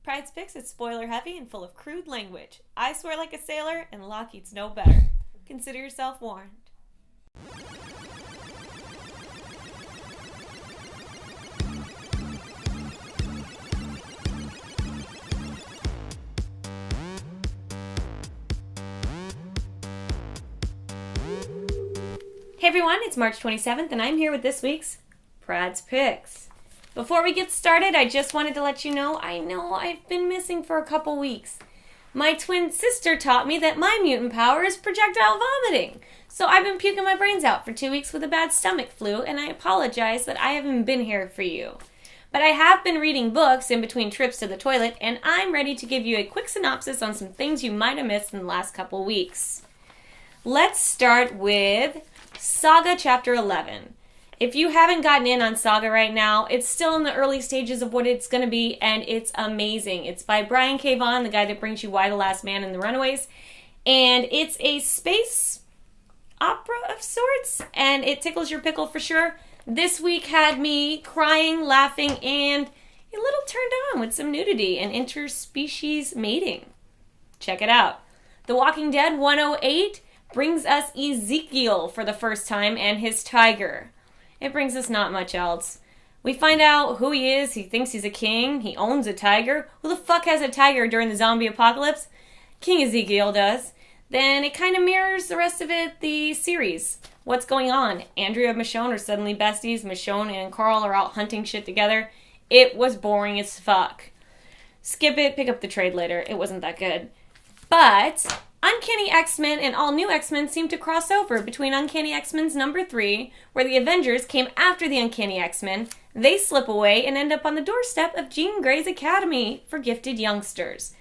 Pryde's Picks is spoiler heavy and full of crude language. I swear like a sailor, and Lockheed's no better. Consider yourself warned. Hey everyone, it's March 27th, and I'm here with this week's Pryde's Picks. Before we get started, I just wanted to let you know, I know I've been missing for a couple weeks. My twin sister taught me that my mutant power is projectile vomiting. So I've been puking my brains out for 2 weeks with a bad stomach flu, and I apologize that I haven't been here for you. But I have been reading books in between trips to the toilet, and I'm ready to give you a quick synopsis on some things you might have missed in the last couple weeks. Let's start with Saga Chapter 11. If you haven't gotten in on Saga right now, it's still in the early stages of what it's going to be, and it's amazing. It's by Brian K. Vaughan, the guy that brings you Y the Last Man and The Runaways, and it's a space opera of sorts, and it tickles your pickle for sure. This week had me crying, laughing, and a little turned on with some nudity and interspecies mating. Check it out. The Walking Dead 108 brings us Ezekiel for the first time and his tiger. It brings us not much else. We find out who he is. He thinks he's a king. He owns a tiger. Who the fuck has a tiger during the zombie apocalypse? King Ezekiel does. Then it kind of mirrors the rest of it, the series. What's going on? Andrea and Michonne are suddenly besties. Michonne and Carl are out hunting shit together. It was boring as fuck. Skip it, pick up the trade later. It wasn't that good. But Uncanny X-Men and All New X-Men seem to cross over between Uncanny X-Men's number 3, where the Avengers came after the Uncanny X-Men. They slip away and end up on the doorstep of Jean Grey's Academy for Gifted Youngsters.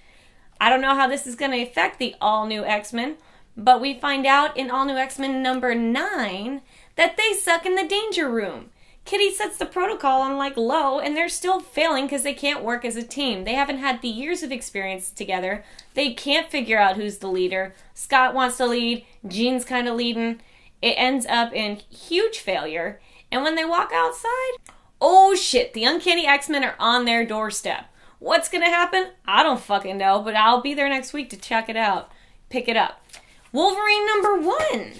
I don't know how this is going to affect the All New X-Men, but we find out in All New X-Men number 9 that they suck in the danger room. Kitty sets the protocol on low, and they're still failing because they can't work as a team. They haven't had the years of experience together. They can't figure out who's the leader. Scott wants to lead. Jean's kind of leading. It ends up in huge failure. And when they walk outside, oh shit, the Uncanny X-Men are on their doorstep. What's going to happen? I don't fucking know, but I'll be there next week to check it out. Pick it up. Wolverine number 1.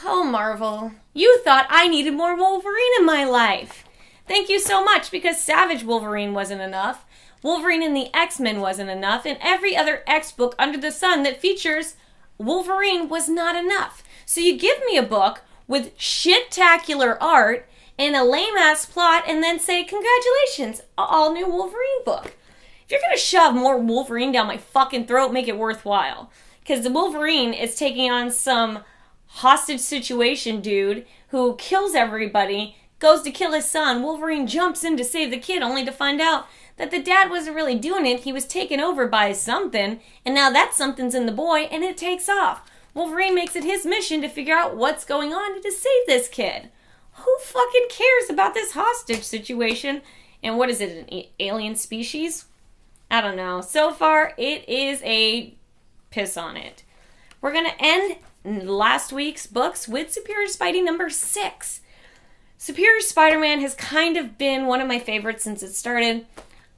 Oh, Marvel. You thought I needed more Wolverine in my life. Thank you so much, because Savage Wolverine wasn't enough. Wolverine and the X-Men wasn't enough, and every other X book under the sun that features Wolverine was not enough. So you give me a book with shit-tacular art and a lame-ass plot and then say, congratulations, all new Wolverine book. If you're going to shove more Wolverine down my fucking throat, make it worthwhile. Because the Wolverine is taking on some hostage situation dude who kills everybody, goes to kill his son. Wolverine jumps in to save the kid, only to find out that the dad wasn't really doing it. He was taken over by something, and now that something's in the boy, and it takes off. Wolverine makes it his mission to figure out what's going on to save this kid. Who fucking cares about this hostage situation? And what is it, an alien species? I don't know. So far, it is a piss on it. We're going to end last week's books with Superior Spidey number 6. Superior Spider-Man has kind of been one of my favorites since it started.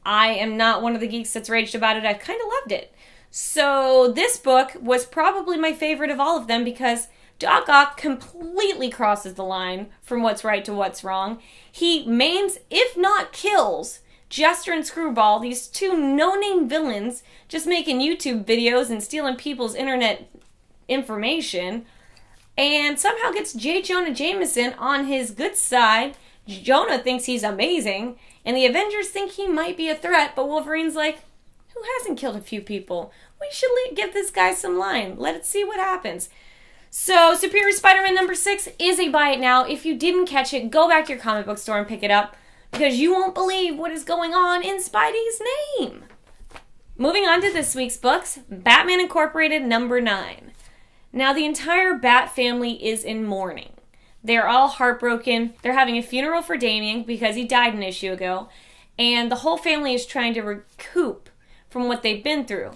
I am not one of the geeks that's raged about it. I've kind of loved it. So this book was probably my favorite of all of them because Doc Ock completely crosses the line from what's right to what's wrong. He maims, if not kills, Jester and Screwball, these two no-name villains, just making YouTube videos and stealing people's internet information, and somehow gets J. Jonah Jameson on his good side. Jonah thinks he's amazing, and the Avengers think he might be a threat, but Wolverine's like, who hasn't killed a few people? We should give this guy some line. Let it see what happens. So, Superior Spider-Man number 6 is a buy it now. If you didn't catch it, go back to your comic book store and pick it up, because you won't believe what is going on in Spidey's name. Moving on to this week's books, Batman Incorporated number 9. Now, the entire Bat family is in mourning. They're all heartbroken. They're having a funeral for Damian because he died an issue ago. And the whole family is trying to recoup from what they've been through.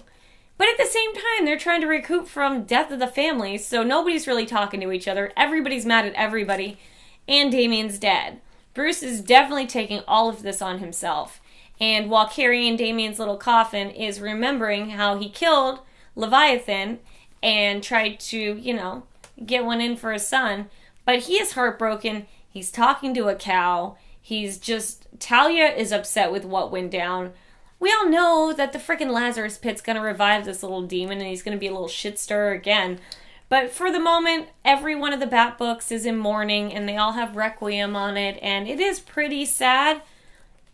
But at the same time, they're trying to recoup from death of the family, so nobody's really talking to each other. Everybody's mad at everybody. And Damian's dead. Bruce is definitely taking all of this on himself. And while carrying Damien's little coffin is remembering how he killed Leviathan and tried to, get one in for his son. But he is heartbroken. He's talking to a cow. Talia is upset with what went down. We all know that the freaking Lazarus Pit's going to revive this little demon and he's going to be a little shit stirrer again. But for the moment, every one of the Bat books is in mourning and they all have Requiem on it. And it is pretty sad.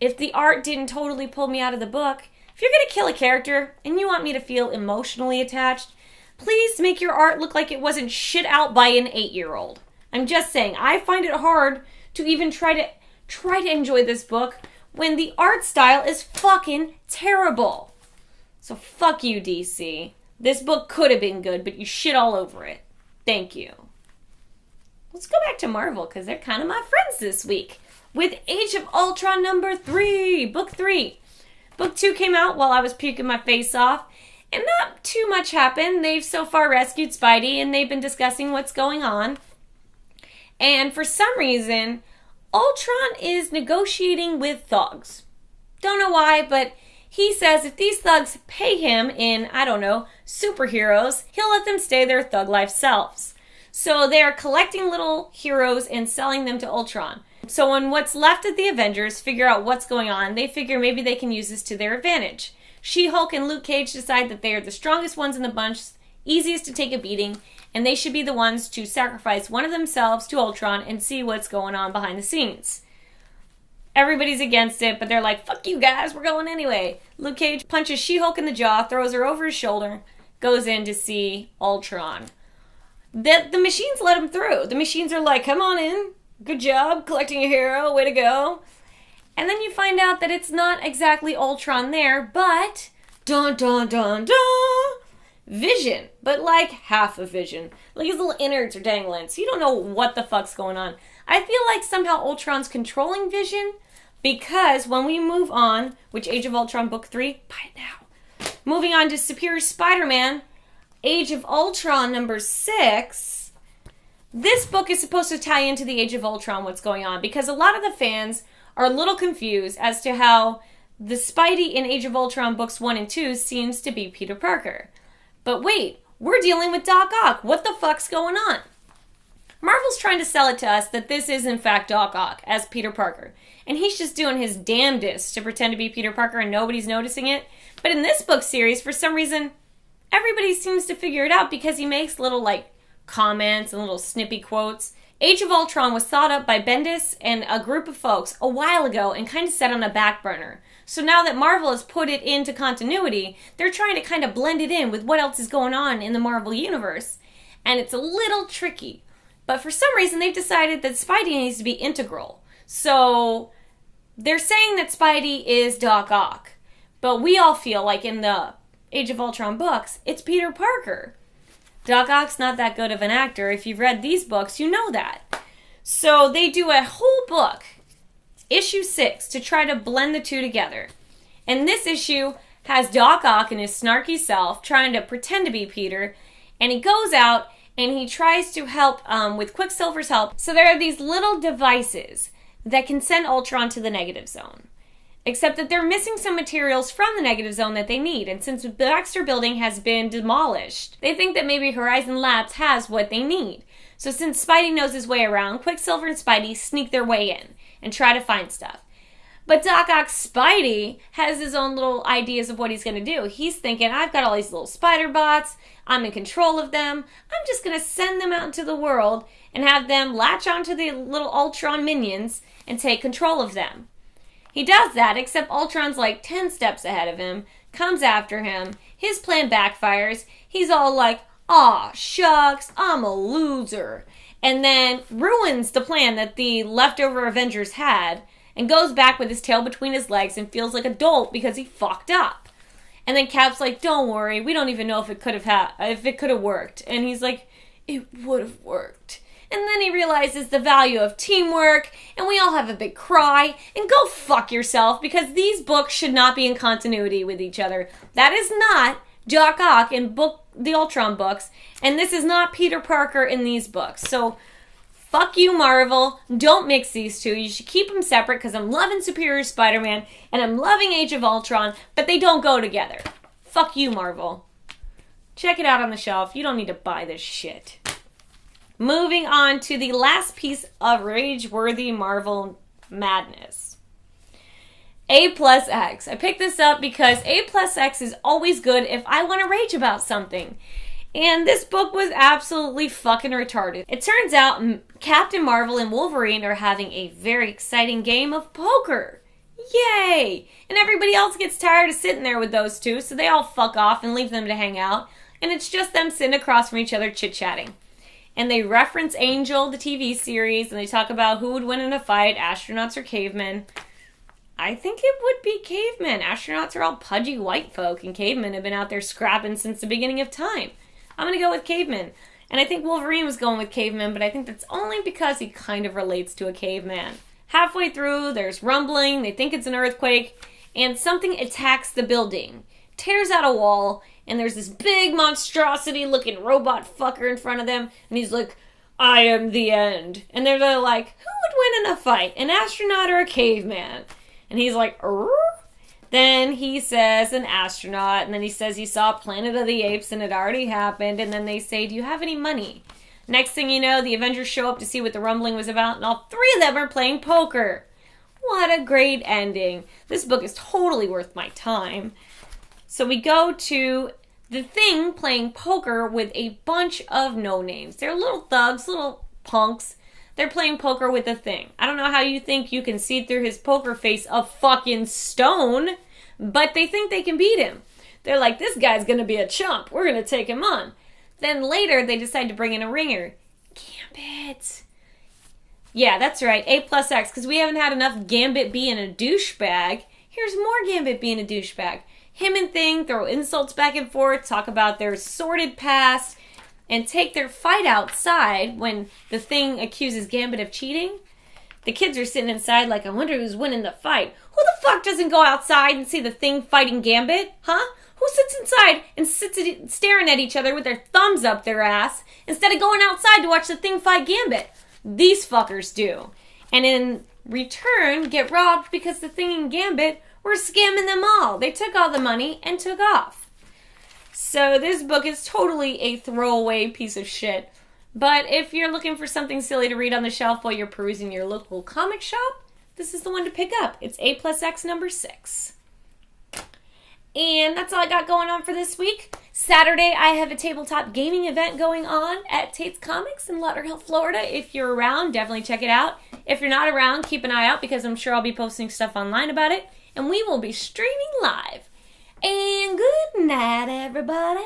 If the art didn't totally pull me out of the book, if you're going to kill a character and you want me to feel emotionally attached, please make your art look like it wasn't shit out by an 8-year-old. I'm just saying, I find it hard to even try to enjoy this book when the art style is fucking terrible. So fuck you, DC. This book could have been good, but you shit all over it. Thank you. Let's go back to Marvel, because they're kind of my friends this week. With Age of Ultron number 3, book 3. Book 2 came out while I was puking my face off, and not too much happened. They've so far rescued Spidey, and they've been discussing what's going on. And for some reason, Ultron is negotiating with thugs. Don't know why, but he says if these thugs pay him in, superheroes, he'll let them stay their thug life selves. So they're collecting little heroes and selling them to Ultron. So when what's left of the Avengers figure out what's going on, they figure maybe they can use this to their advantage. She-Hulk and Luke Cage decide that they are the strongest ones in the bunch, easiest to take a beating, and they should be the ones to sacrifice one of themselves to Ultron and see what's going on behind the scenes. Everybody's against it, but they're like, fuck you guys, we're going anyway. Luke Cage punches She-Hulk in the jaw, throws her over his shoulder, goes in to see Ultron. The machines let him through. The machines are like, come on in. Good job collecting a hero. Way to go. And then you find out that it's not exactly Ultron there, but dun dun dun dun, Vision. But like half of Vision. Like his little innards are dangling, so you don't know what the fuck's going on. I feel like somehow Ultron's controlling Vision, because when we move on, which Age of Ultron book 3, buy it now. Moving on to Superior Spider-Man, Age of Ultron number 6. This book is supposed to tie into the Age of Ultron, what's going on, because a lot of the fans are a little confused as to how the Spidey in Age of Ultron books 1 and 2 seems to be Peter Parker. But wait, we're dealing with Doc Ock. What the fuck's going on? Marvel's trying to sell it to us that this is in fact Doc Ock as Peter Parker. And he's just doing his damnedest to pretend to be Peter Parker and nobody's noticing it. But in this book series, for some reason, everybody seems to figure it out because he makes little comments and little snippy quotes. Age of Ultron was thought up by Bendis and a group of folks a while ago and kind of set on a back burner. So now that Marvel has put it into continuity, they're trying to kind of blend it in with what else is going on in the Marvel universe. And it's a little tricky. But for some reason, they've decided that Spidey needs to be integral. So they're saying that Spidey is Doc Ock. But we all feel like in the Age of Ultron books, it's Peter Parker. Doc Ock's not that good of an actor. If you've read these books, you know that. So they do a whole book, issue 6, to try to blend the two together. And this issue has Doc Ock and his snarky self trying to pretend to be Peter. And he goes out and he tries to help with Quicksilver's help. So there are these little devices that can send Ultron to the negative zone. Except that they're missing some materials from the negative zone that they need. And since the Baxter building has been demolished, they think that maybe Horizon Labs has what they need. So since Spidey knows his way around, Quicksilver and Spidey sneak their way in and try to find stuff. But Doc Ock's Spidey has his own little ideas of what he's going to do. He's thinking, I've got all these little spider bots. I'm in control of them. I'm just going to send them out into the world and have them latch onto the little Ultron minions and take control of them. He does that, except Ultron's 10 steps ahead of him, comes after him, his plan backfires, he's all like, aw, shucks, I'm a loser, and then ruins the plan that the leftover Avengers had, and goes back with his tail between his legs and feels like a dolt because he fucked up. And then Cap's like, don't worry, we don't even know if it could have worked. And he's like, it would have worked. And then he realizes the value of teamwork, and we all have a big cry, and go fuck yourself, because these books should not be in continuity with each other. That is not Doc Ock in the Ultron books, and this is not Peter Parker in these books. So Fuck you, Marvel. Don't mix these two. You should keep them separate because I'm loving Superior Spider-Man and I'm loving Age of Ultron, but they don't go together. Fuck you, Marvel. Check it out on the shelf. You don't need to buy this shit. Moving on to the last piece of rage-worthy Marvel madness. A plus X. I picked this up because A plus X is always good if I want to rage about something. And this book was absolutely fucking retarded. It turns out Captain Marvel and Wolverine are having a very exciting game of poker. Yay! And everybody else gets tired of sitting there with those two, so they all fuck off and leave them to hang out. And it's just them sitting across from each other chit-chatting. And they reference Angel, the TV series, and they talk about who would win in a fight, astronauts or cavemen. I think it would be cavemen. Astronauts are all pudgy white folk, and cavemen have been out there scrapping since the beginning of time. I'm going to go with cavemen. And I think Wolverine was going with cavemen, but I think that's only because he kind of relates to a caveman. Halfway through, there's rumbling, they think it's an earthquake, and something attacks the building, tears out a wall, and there's this big monstrosity-looking robot fucker in front of them, and he's like, I am the end. And they're like, who would win in a fight, an astronaut or a caveman? And he's like, Then he says an astronaut, and then he says he saw Planet of the Apes, and it already happened, and then they say, do you have any money? Next thing you know, the Avengers show up to see what the rumbling was about, and all three of them are playing poker. What a great ending. This book is totally worth my time. So we go to the Thing playing poker with a bunch of no-names. They're little thugs, little punks. They're playing poker with the Thing. I don't know how you think you can see through his poker face of fucking stone, but they think they can beat him. They're like, this guy's gonna be a chump. We're gonna take him on. Then later, they decide to bring in a ringer. Gambit. Yeah, that's right. A plus X, because we haven't had enough Gambit being a douchebag. Here's more Gambit being a douchebag. Him and Thing throw insults back and forth, talk about their sordid past, and take their fight outside when the Thing accuses Gambit of cheating. The kids are sitting inside like, I wonder who's winning the fight. Who the fuck doesn't go outside and see the Thing fighting Gambit? Huh? Who sits inside and sits staring at each other with their thumbs up their ass instead of going outside to watch the Thing fight Gambit? These fuckers do. And in return, get robbed because the Thing and Gambit were scamming them all. They took all the money and took off. So this book is totally a throwaway piece of shit. But if you're looking for something silly to read on the shelf while you're perusing your local comic shop, this is the one to pick up. It's A plus X number 6. And that's all I got going on for this week. Saturday, I have a tabletop gaming event going on at Tate's Comics in Lauderhill, Florida. If you're around, definitely check it out. If you're not around, keep an eye out because I'm sure I'll be posting stuff online about it. And we will be streaming live. And good night, everybody.